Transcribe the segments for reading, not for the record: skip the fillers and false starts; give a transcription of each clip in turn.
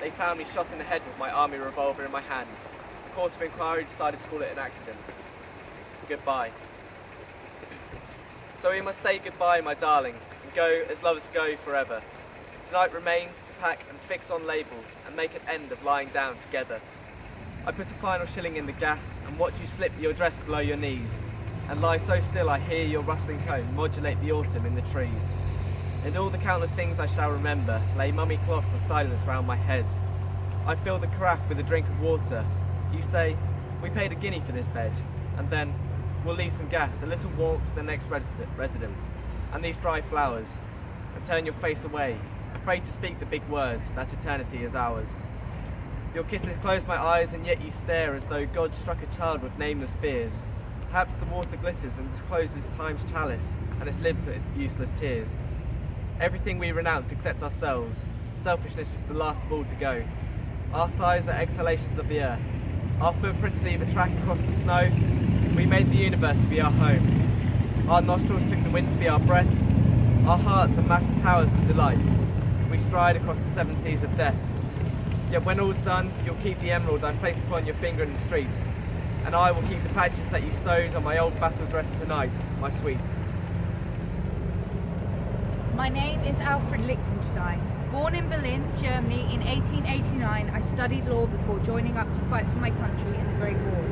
They found me shot in the head with my army revolver in my hand. The court of inquiry decided to call it an accident. Goodbye. So we must say goodbye, my darling, and go as lovers go forever. Tonight remains to pack and fix on labels and make an end of lying down together. I put a final shilling in the gas and watch you slip your dress below your knees and lie so still I hear your rustling comb modulate the autumn in the trees. And all the countless things I shall remember lay mummy cloths of silence round my head. I fill the carafe with a drink of water. You say, we paid a guinea for this bed, and then we'll leave some gas, a little warmth for the next resident, and these dry flowers, and turn your face away, afraid to speak the big words that eternity is ours. Your kisses close my eyes, and yet you stare as though God struck a child with nameless fears. Perhaps the water glitters and discloses time's chalice and its limpid, useless tears. Everything we renounce except ourselves. Selfishness is the last of all to go. Our sighs are exhalations of the earth. Our footprints leave a track across the snow. We made the universe to be our home. Our nostrils took the wind to be our breath. Our hearts are massive towers of delight. We stride across the seven seas of death. Yet when all's done, you'll keep the emerald I placed upon your finger in the street, and I will keep the patches that you sewed on my old battle dress tonight, my sweet. My name is Alfred Lichtenstein. Born in Berlin, Germany in 1889, I studied law before joining up to fight for my country in the Great War.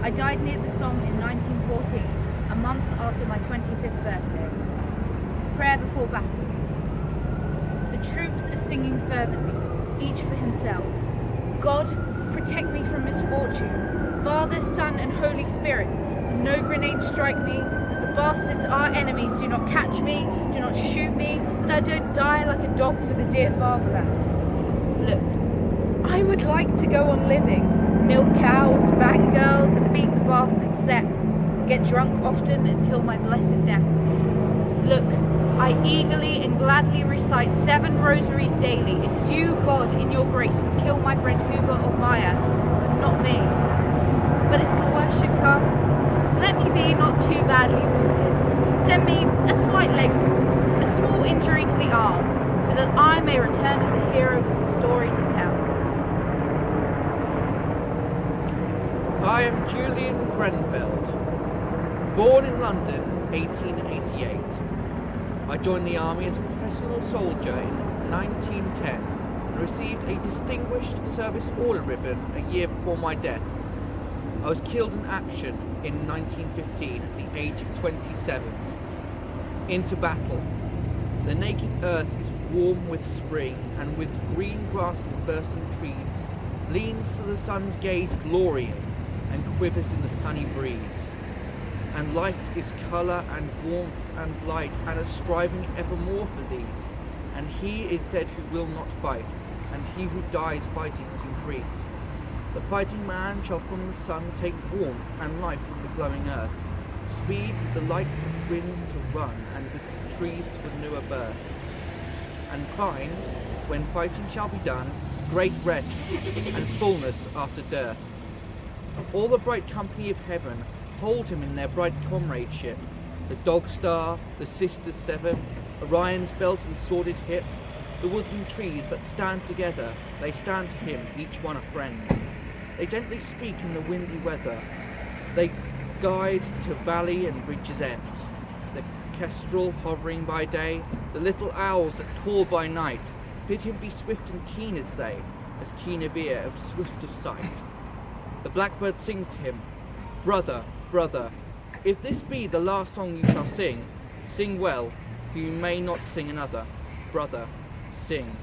I died near the Somme in 1914, a month after my 25th birthday. Prayer before battle. The troops are singing fervently, each for himself. God, protect me from misfortune. Father, Son, and Holy Spirit, that no grenades strike me, that the bastards, our enemies, do not catch me, do not shoot me, that I don't die like a dog for the dear fatherland. Look, I would like to go on living, milk cows, bang girls, and beat the bastard Sepp, get drunk often until my blessed death. Look, I eagerly and gladly recite 7 rosaries daily if you, God, in your grace, would kill my friend Huber or Meyer, but not me. But if the worst should come, let me be not too badly wounded. Send me a slight leg wound, a small injury to the arm, so that I may return as a hero with a story to tell. I am Julian Grenfell, born in London, 1888. I joined the army as a professional soldier in 1910 and received a Distinguished Service Order ribbon a year before my death. I was killed in action in 1915 at the age of 27. Into battle. The naked earth is warm with spring, and with green grass and bursting trees, leans to the sun's gaze glorying, and quivers in the sunny breeze. And life is colour and warmth and light, and a striving evermore for these. And he is dead who will not fight, and he who dies fighting is increased. The fighting man shall from the sun take warmth and life from the glowing earth, speed with the light of winds to run, and with the trees to renew a birth. And find, when fighting shall be done, great rest and fullness after dearth. All the bright company of heaven hold him in their bright comradeship. The dog star, the sisters seven, Orion's belt and sworded hip, the woodland trees that stand together, they stand to him, each one a friend. They gently speak in the windy weather. They guide to valley and bridges end. The kestrel hovering by day, the little owls that call by night, bid him be swift and keen as they, as keen of ear, of swift of sight. The blackbird sings to him, brother, brother, if this be the last song you shall sing, sing well, for you may not sing another. Brother, sing.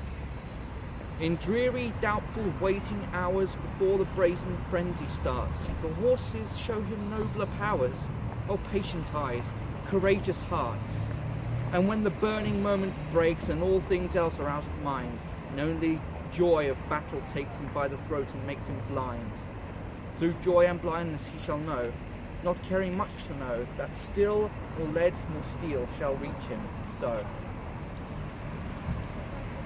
In dreary, doubtful, waiting hours before the brazen frenzy starts, the horses show him nobler powers. O patient eyes, courageous hearts. And when the burning moment breaks and all things else are out of mind, and only joy of battle takes him by the throat and makes him blind, through joy and blindness he shall know, not caring much to know, that still nor lead nor steel shall reach him so.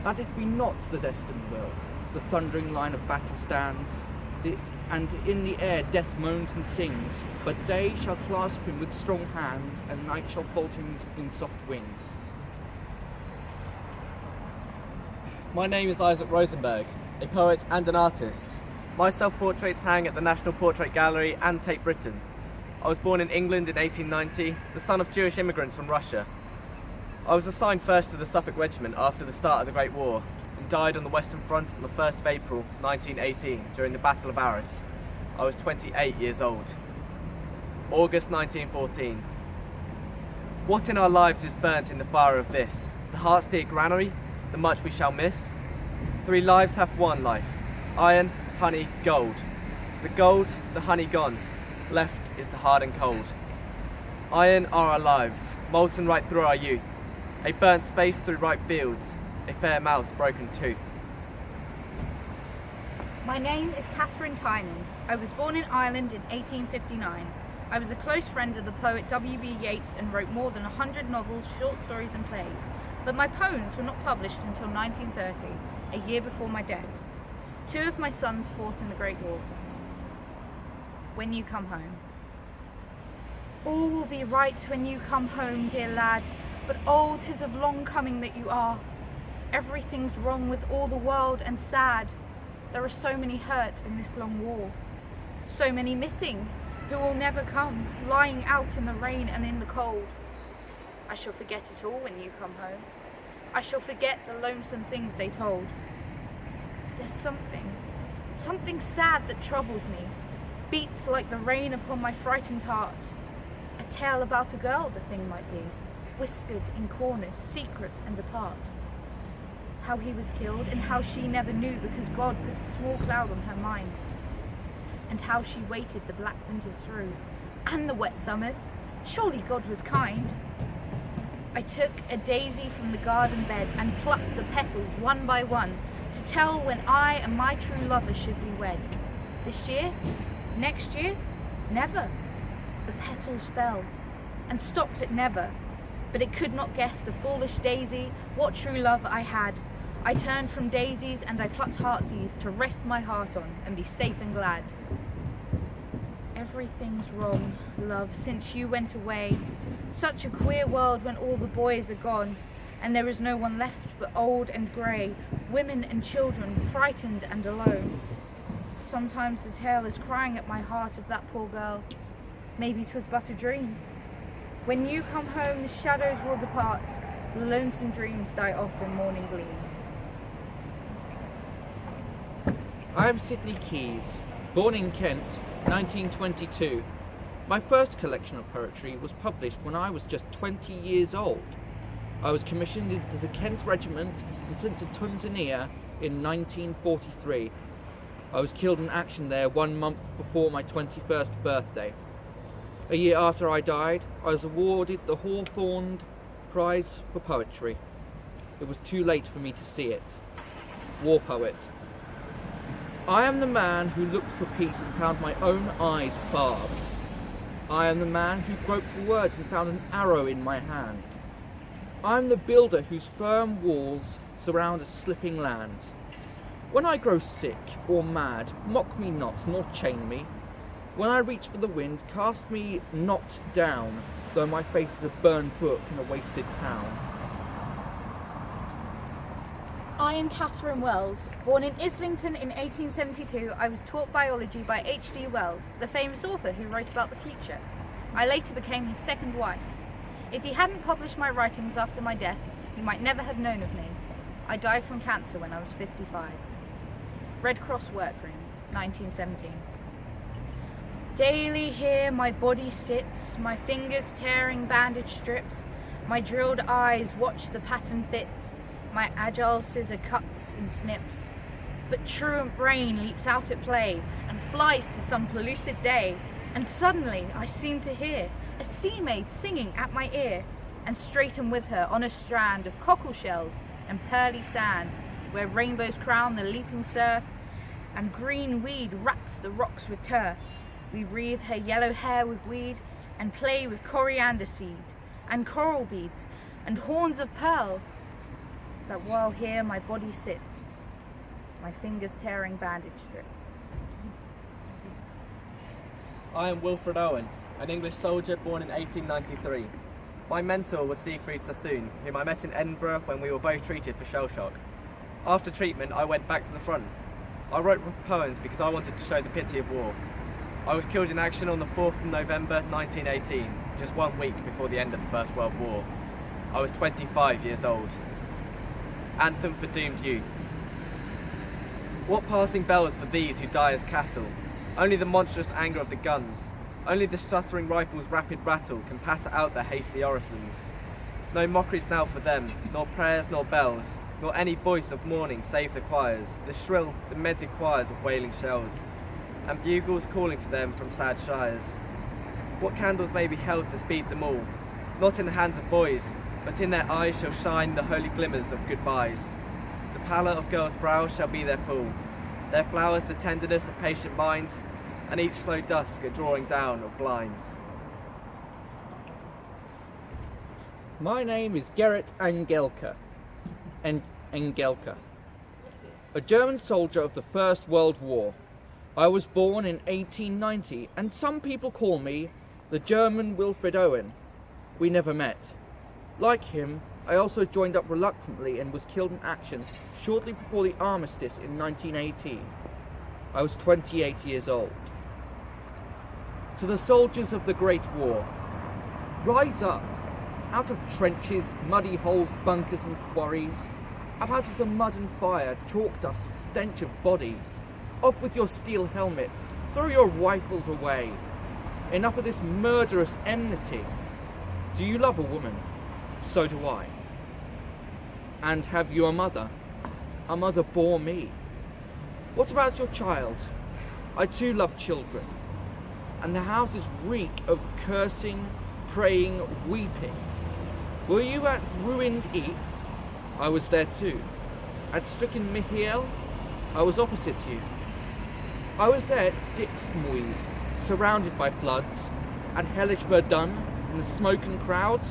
That it be not the destined will, the thundering line of battle stands, and in the air death moans and sings, but day shall clasp him with strong hands, and night shall fold him in soft wings. My name is Isaac Rosenberg. a poet and an artist. My self-portraits hang at the National Portrait Gallery and Tate Britain. I was born in England in 1890, the son of Jewish immigrants from Russia. I was assigned first to the Suffolk Regiment after the start of the Great War and died on the Western Front on the 1st of April 1918 during the Battle of Arras. I was 28 years old. August 1914. What in our lives is burnt in the fire of this? The heart's dear granary, the much we shall miss? 3 lives hath one life, iron, honey, gold. The gold, the honey gone, left is the hard and cold. Iron are our lives, molten right through our youth, a burnt space through ripe fields, a fair mouth's broken tooth. My name is Catherine Tynan. I was born in Ireland in 1859. I was a close friend of the poet W.B. Yeats and wrote more than 100 novels, short stories and plays, but my poems were not published until 1930, a year before my death. 2 of my sons fought in the Great War. When you come home. All will be right when you come home, dear lad, but oh, 'tis of long coming that you are. Everything's wrong with all the world and sad. There are so many hurt in this long war. So many missing, who will never come, lying out in the rain and in the cold. I shall forget it all when you come home. I shall forget the lonesome things they told. There's something sad that troubles me, beats like the rain upon my frightened heart. A tale about a girl the thing might be, whispered in corners, secret and apart. How he was killed and how she never knew because God put a small cloud on her mind. And how she waited the black winters through, and the wet summers. Surely God was kind. I took a daisy from the garden bed and plucked the petals one by one to tell when I and my true lover should be wed. This year? Next year? Never. The petals fell and stopped at never, but it could not guess the foolish daisy what true love I had. I turned from daisies and I plucked heartsease to rest my heart on and be safe and glad. Everything's wrong, love, since you went away. Such a queer world when all the boys are gone, and there is no one left but old and grey, women and children, frightened and alone. Sometimes the tale is crying at my heart of that poor girl. Maybe 'twas but a dream. When you come home, the shadows will depart, the lonesome dreams die off in morning gleam. I am Sidney Keys, born in Kent, 1922. My first collection of poetry was published when I was just 20 years old. I was commissioned into the Kent Regiment and sent to Tanzania in 1943. I was killed in action there 1 month before my 21st birthday. A year after I died, I was awarded the Hawthorne Prize for Poetry. It was too late for me to see it. War poet. I am the man who looked for peace and found my own eyes barbed. I am the man who groped for words and found an arrow in my hand. I am the builder whose firm walls surround a slipping land. When I grow sick or mad, mock me not, nor chain me. When I reach for the wind, cast me not down, though my face is a burned book in a wasted town. I am Catherine Wells. Born in Islington in 1872, I was taught biology by H.G. Wells, the famous author who wrote about the future. I later became his second wife. If he hadn't published my writings after my death, he might never have known of me. I died from cancer when I was 55. Red Cross Workroom, 1917. Daily here my body sits, my fingers tearing bandage strips, my drilled eyes watch the pattern fits, my agile scissor cuts and snips. But truant brain leaps out at play and flies to some pellucid day, and suddenly I seem to hear a sea maid singing at my ear, and straighten with her on a strand of cockle shells and pearly sand, where rainbows crown the leaping surf, and green weed wraps the rocks with turf. We wreathe her yellow hair with weed, and play with coriander seed, and coral beads, and horns of pearl, that while here my body sits, my fingers tearing bandage strips. I am Wilfred Owen, an English soldier born in 1893. My mentor was Siegfried Sassoon, whom I met in Edinburgh when we were both treated for shell shock. After treatment, I went back to the front, I wrote poems because I wanted to show the pity of war. I was killed in action on the 4th of November 1918, just 1 week before the end of the First World War. I was 25 years old. Anthem for doomed youth. What passing bells for these who die as cattle? Only the monstrous anger of the guns, only the stuttering rifle's rapid rattle can patter out their hasty orisons. No mockeries now for them, nor prayers nor bells, nor any voice of mourning save the choirs, the shrill, demented choirs of wailing shells, and bugles calling for them from sad shires. What candles may be held to speed them all, not in the hands of boys, but in their eyes shall shine the holy glimmers of goodbyes. The pallor of girls' brows shall be their pool, their flowers the tenderness of patient minds, and each slow dusk a drawing down of blinds. My name is Gerrit Engelke, a German soldier of the First World War. I was born in 1890, and some people call me the German Wilfred Owen. We never met. Like him, I also joined up reluctantly and was killed in action shortly before the armistice in 1918. I was 28 years old. To the soldiers of the Great War, rise up, out of trenches, muddy holes, bunkers and quarries, up out of the mud and fire, chalk dust, stench of bodies. Off with your steel helmets, throw your rifles away. Enough of this murderous enmity. Do you love a woman? So do I. And have you a mother? A mother bore me. What about your child? I too love children. And the houses reek of cursing, praying, weeping. Were you at ruined Ypres? I was there too. At stricken Mihiel? I was opposite you. I was there at Dixmude, surrounded by floods, at hellish Verdun, in the smoke and crowds,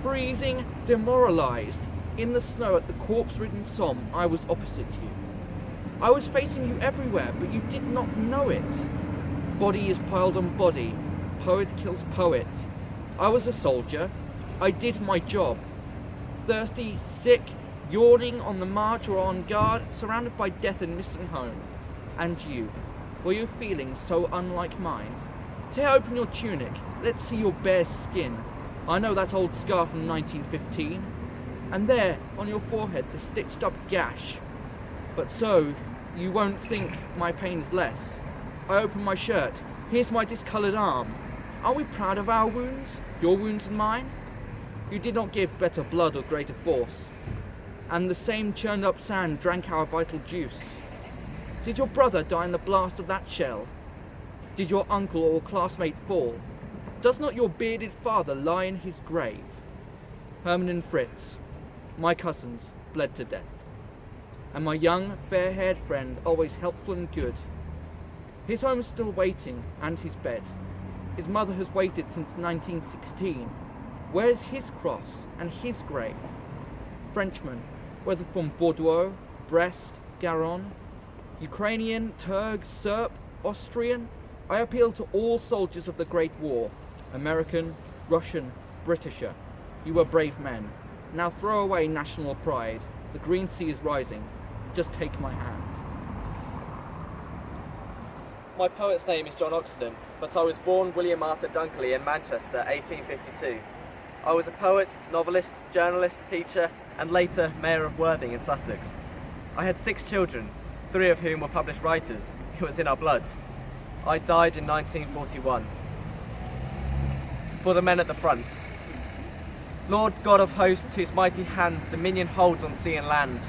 freezing, demoralised, in the snow at the corpse-ridden Somme. I was opposite you. I was facing you everywhere, but you did not know it. Body is piled on body, poet kills poet. I was a soldier. I did my job. Thirsty, sick, yawning on the march or on guard, surrounded by death and missing home. And you, were you feeling so unlike mine? Tear open your tunic, let's see your bare skin. I know that old scar from 1915. And there, on your forehead, the stitched up gash. But so, you won't think my pain is less. I open my shirt, here's my discoloured arm. Are we proud of our wounds, your wounds and mine? You did not give better blood or greater force. And the same churned up sand drank our vital juice. Did your brother die in the blast of that shell? Did your uncle or classmate fall? Does not your bearded father lie in his grave? Herman and Fritz, my cousins, bled to death. And my young, fair-haired friend, always helpful and good. His home is still waiting, and his bed. His mother has waited since 1916. Where is his cross and his grave? Frenchmen, whether from Bordeaux, Brest, Garonne, Ukrainian, Turk, Serb, Austrian, I appeal to all soldiers of the Great War, American, Russian, Britisher. You were brave men. Now throw away national pride. The green sea is rising. Just take my hand. My poet's name is John Oxenden, but I was born William Arthur Dunkley in Manchester, 1852. I was a poet, novelist, journalist, teacher, and later Mayor of Worthing in Sussex. I had 6 children, 3 of whom were published writers. It was in our blood. I died in 1941. For the men at the front. Lord God of hosts, whose mighty hand dominion holds on sea and land,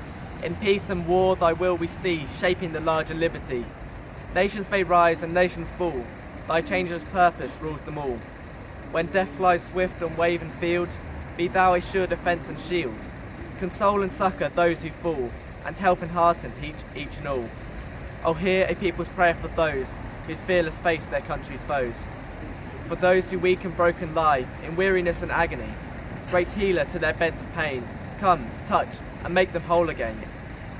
in peace and war thy will we see, shaping the larger liberty. Nations may rise and nations fall, thy changeless purpose rules them all. When death flies swift on wave and field, be thou a sure defence and shield. Console and succour those who fall, and help and hearten each and all. Oh, hear a people's prayer for those whose fearless face their country's foes. For those who weak and broken lie, in weariness and agony, great healer to their beds of pain, come, touch, and make them whole again.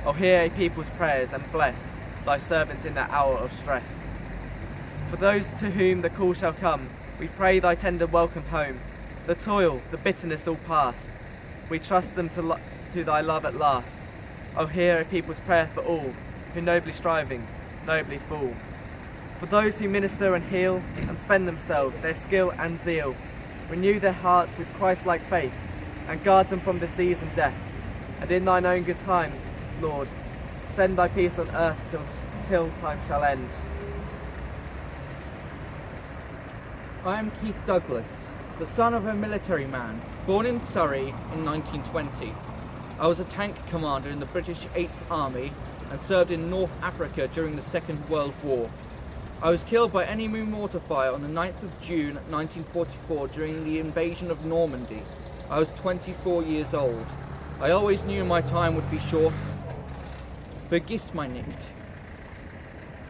Oh, hear a people's prayers, and bless thy servants in their hour of stress. For those to whom the call shall come, we pray thy tender welcome home. The toil, the bitterness all past, we trust them to thy love at last. Oh, hear a people's prayer for all who nobly striving, nobly fall. For those who minister and heal and spend themselves, their skill and zeal, renew their hearts with Christ-like faith, and guard them from disease and death. And in thine own good time, Lord, send thy peace on earth till time shall end. I am Keith Douglas, the son of a military man, born in Surrey in 1920. I was a tank commander in the British 8th Army and served in North Africa during the Second World War. I was killed by enemy mortar fire on the 9th of June 1944 during the invasion of Normandy. I was 24 years old. I always knew my time would be short. Vergiss my nicht.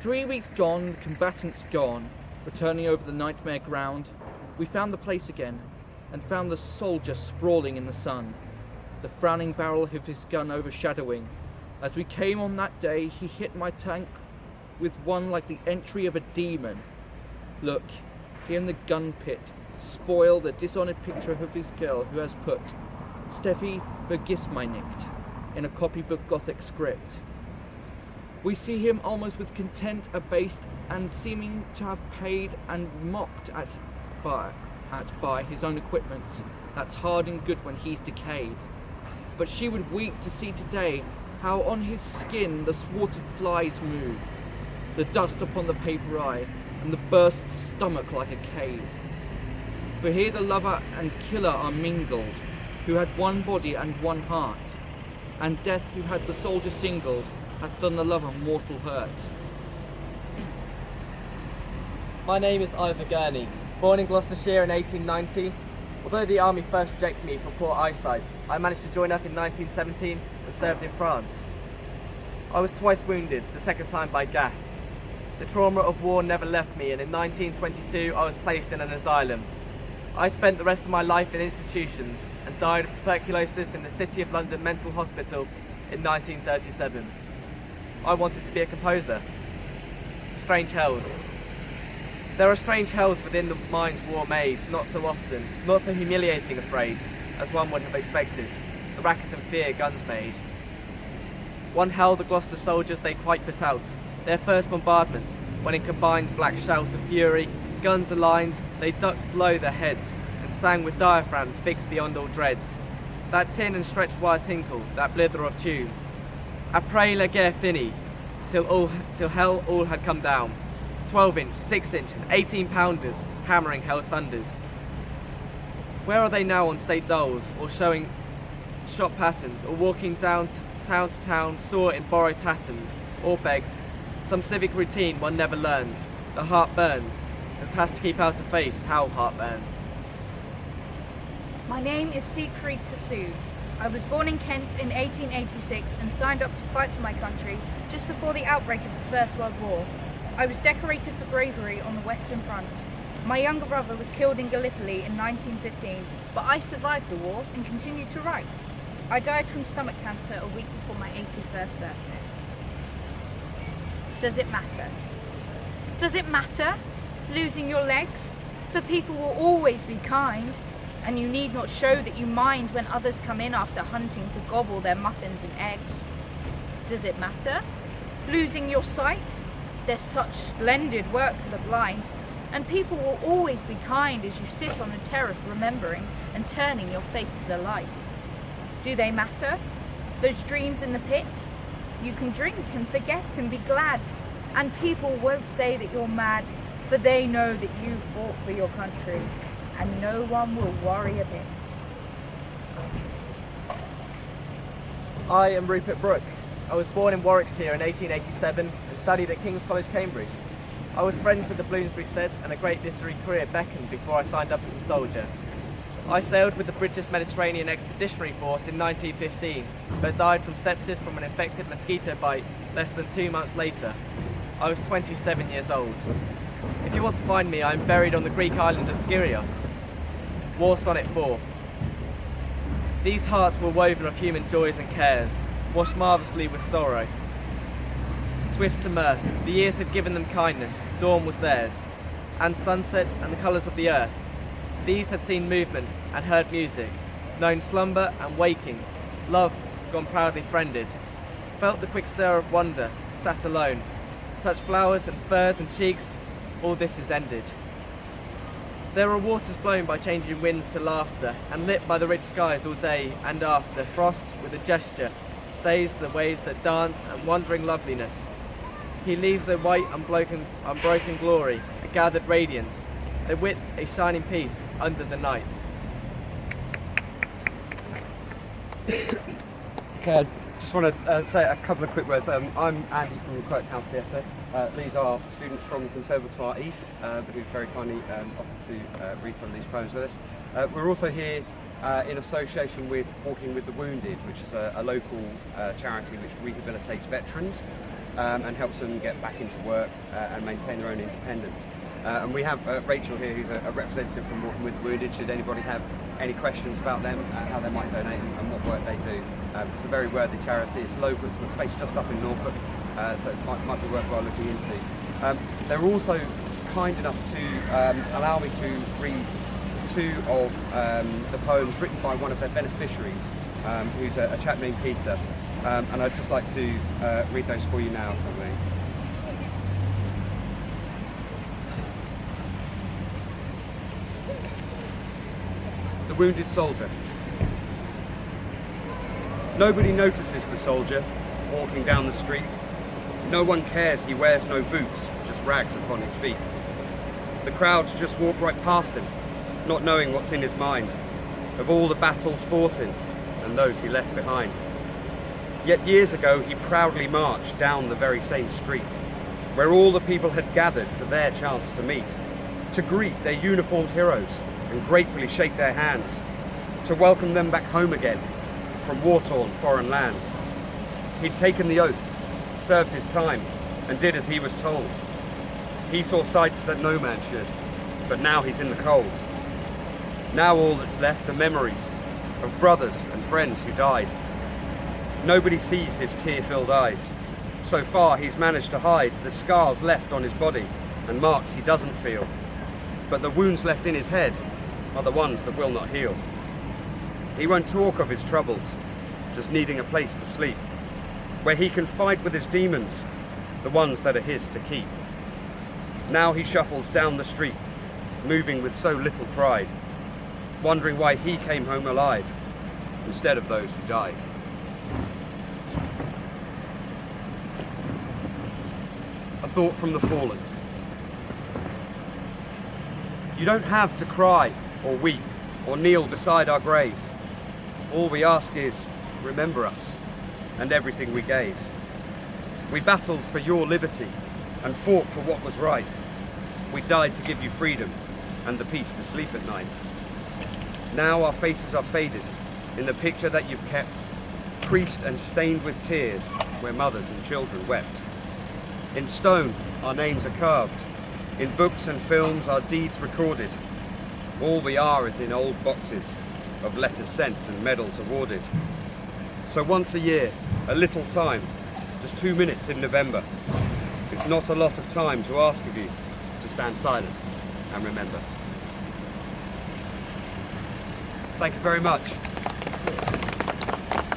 3 weeks gone, the combatants gone. Returning over the nightmare ground, we found the place again, and found the soldier sprawling in the sun, the frowning barrel of his gun overshadowing. As we came on that day, he hit my tank with one like the entry of a demon. Look, here in the gun pit, spoil the dishonoured picture of his girl who has put Steffi vergiss my nicht in a copybook Gothic script. We see him almost with content abased and seeming to have paid and mocked at by his own equipment that's hard and good when he's decayed. But she would weep to see today how on his skin the thwarted flies move, the dust upon the paper eye, and the burst stomach like a cave. For here the lover and killer are mingled, who had one body and one heart, and death who had the soldier singled hath done the lover mortal hurt. My name is Ivor Gurney, born in Gloucestershire in 1890. Although the army first rejected me for poor eyesight, I managed to join up in 1917 and served in France. I was twice wounded, the second time by gas. The trauma of war never left me, and in 1922 I was placed in an asylum. I spent the rest of my life in institutions and died of tuberculosis in the City of London Mental Hospital in 1937. I wanted to be a composer. Strange hells. There are strange hells within the minds war made, not so often, not so humiliating afraid, as one would have expected. The racket and fear guns made. One hell the Gloucester soldiers they quite put out. Their first bombardment, when in combined black shout of fury, guns aligned, they ducked below their heads, and sang with diaphragms fixed beyond all dreads. That tin and stretched wire tinkle, that blither of tune. Après la guerre finie, till hell all had come down. 12-inch, 6-inch, and 18-pounders hammering hell's thunders. Where are they now on state doles, or showing shop patterns, or walking down to town, sore in borrowed tatters, or begged? Some civic routine one never learns. The heart burns, and has to keep out of face how heart burns. My name is Siegfried Sassoon. I was born in Kent in 1886 and signed up to fight for my country just before the outbreak of the First World War. I was decorated for bravery on the Western Front. My younger brother was killed in Gallipoli in 1915, but I survived the war and continued to write. I died from stomach cancer a week before my 81st birthday. Does it matter? Does it matter? Losing your legs? For people will always be kind, and you need not show that you mind when others come in after hunting to gobble their muffins and eggs. Does it matter? Losing your sight? There's such splendid work for the blind, and people will always be kind as you sit on a terrace remembering and turning your face to the light. Do they matter? Those dreams in the pit? You can drink and forget and be glad, and people won't say that you're mad, for they know that you fought for your country, and no one will worry a bit. I am Rupert Brooke. I was born in Warwickshire in 1887 and studied at King's College, Cambridge. I was friends with the Bloomsbury set, and a great literary career beckoned before I signed up as a soldier. I sailed with the British Mediterranean Expeditionary Force in 1915, but died from sepsis from an infected mosquito bite less than 2 months later. I was 27 years old. If you want to find me, I am buried on the Greek island of Skyrios. War Sonnet 4. These hearts were woven of human joys and cares, washed marvellously with sorrow. Swift to mirth, the years had given them kindness, dawn was theirs, and sunset and the colours of the earth. These had seen movement and heard music, known slumber and waking, loved, gone proudly friended, felt the quick stir of wonder, sat alone. Touch flowers and furs and cheeks, all this is ended. There are waters blown by changing winds to laughter, and lit by the rich skies all day and after. Frost, with a gesture, stays the waves that dance and wandering loveliness. He leaves a white, unbroken glory, a gathered radiance, a width, a shining peace under the night. Okay, I just want to say a couple of quick words. I'm Andy from Quirk House Theatre. These are students from Conservatoire East who very kindly offered to read some of these poems with us. We're also here in association with Walking with the Wounded, which is a local charity which rehabilitates veterans and helps them get back into work and maintain their own independence. And we have Rachel here, who's a representative from Walking with the Wounded. Should anybody have any questions about them, how they might donate and what work they do. It's a very worthy charity. It's local, it's based just up in Norfolk, so it might be worthwhile looking into. They're also kind enough to allow me to read two of the poems written by one of their beneficiaries, who's a chap named Peter, and I'd just like to read those for you now, if I may. The Wounded Soldier. Nobody notices the soldier walking down the street. No one cares he wears no boots, just rags upon his feet. The crowds just walk right past him, not knowing what's in his mind, of all the battles fought in and those he left behind. Yet years ago he proudly marched down the very same street, where all the people had gathered for their chance to meet, to greet their uniformed heroes and gratefully shake their hands, to welcome them back home again from war-torn foreign lands. He'd taken the oath, served his time, and did as he was told. He saw sights that no man should, but now he's in the cold. Now all that's left are memories of brothers and friends who died. Nobody sees his tear-filled eyes. So far he's managed to hide the scars left on his body and marks he doesn't feel. But the wounds left in his head are the ones that will not heal. He won't talk of his troubles, just needing a place to sleep, where he can fight with his demons, the ones that are his to keep. Now he shuffles down the street, moving with so little pride, wondering why he came home alive instead of those who died. A thought from the fallen. You don't have to cry or weep or kneel beside our grave. All we ask is, remember us and everything we gave. We battled for your liberty and fought for what was right. We died to give you freedom and the peace to sleep at night. Now our faces are faded in the picture that you've kept, creased and stained with tears where mothers and children wept. In stone our names are carved, in books and films our deeds recorded. All we are is in old boxes of letters sent and medals awarded. So once a year, a little time, just 2 minutes in November. It's not a lot of time to ask of you to stand silent and remember. Thank you very much.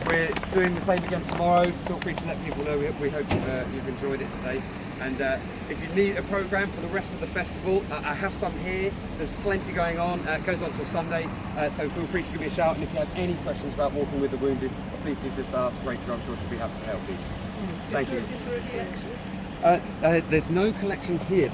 We're doing the same again tomorrow. Feel free to let people know. We hope you've enjoyed it today. And if you need a programme for the rest of the festival, I have some here. There's plenty going on. It goes on till Sunday, so feel free to give me a shout. And if you have any questions about Walking with the Wounded, please do just ask Rachel. I'm sure she'll be happy to help you. Thank you. Is there a collection? There's no collection here.